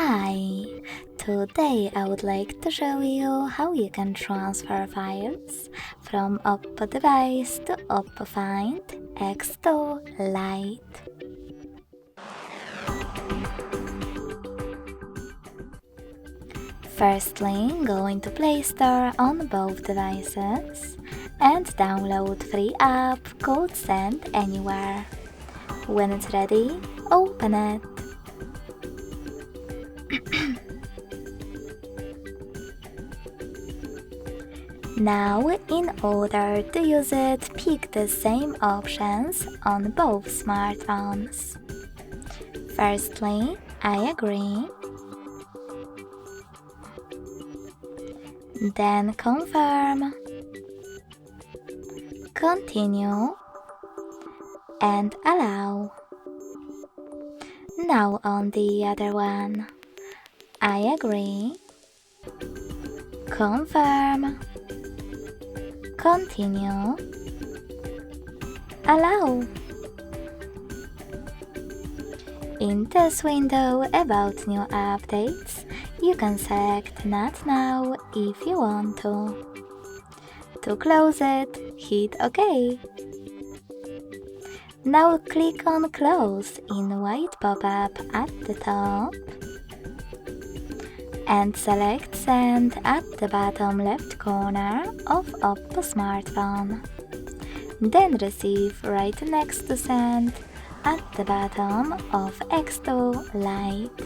Hi! Today I would like to show you how you can transfer files from OPPO device to OPPO Find X2 Lite. Firstly, go into Play Store on both devices and download free app called Send Anywhere. When it's ready, open it. Now, in order to use it, pick the same options on both smartphones. Firstly, I agree. Then confirm. Continue. And allow. Now on the other one. I agree. Confirm. Continue. Allow. In this window about new updates, you can select Not Now if you want to. To close it, hit OK. Now click on Close in white pop-up at the top and select Send at the bottom left corner of OPPO smartphone. Then Receive right next to Send at the bottom of X2 Lite.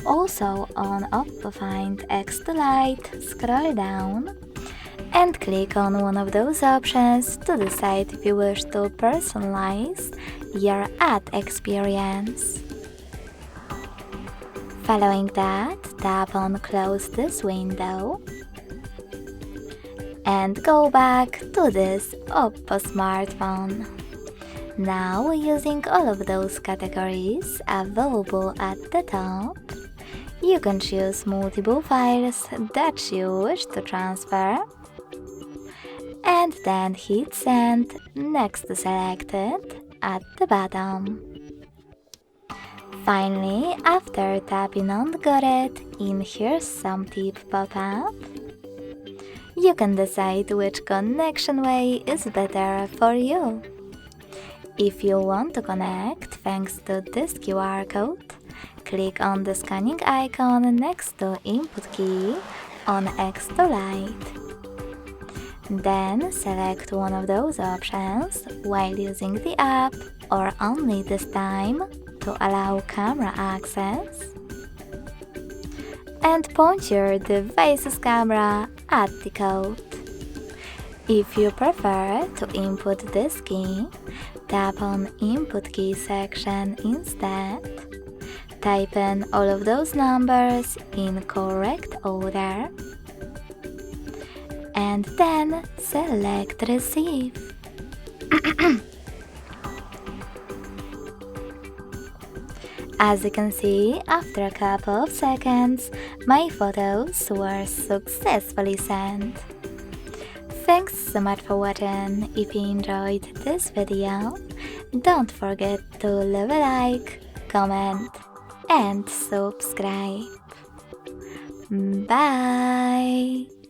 Also on OPPO Find X2 Lite, scroll down and click on one of those options to decide if you wish to personalize your ad experience. Following that, tap on Close this window and go back to this OPPO smartphone. Now, using all of those categories available at the top, you can choose multiple files that you wish to transfer and then hit Send next to Selected at the bottom. Finally, after tapping on Got It in Here's Some Tip pop-up, you can decide which connection way is better for you. If you want to connect thanks to this QR code, click on the scanning icon next to Input key on X2 Lite. Then select one of those options while using the app or only this time to allow camera access, and point your device's camera at the code. If you prefer to input this key, tap on Input key section instead. Type in all of those numbers in correct order and then select Receive. As you can see, after a couple of seconds, my photos were successfully sent. Thanks so much for watching. If you enjoyed this video, don't forget to leave a like, comment, and subscribe. Bye!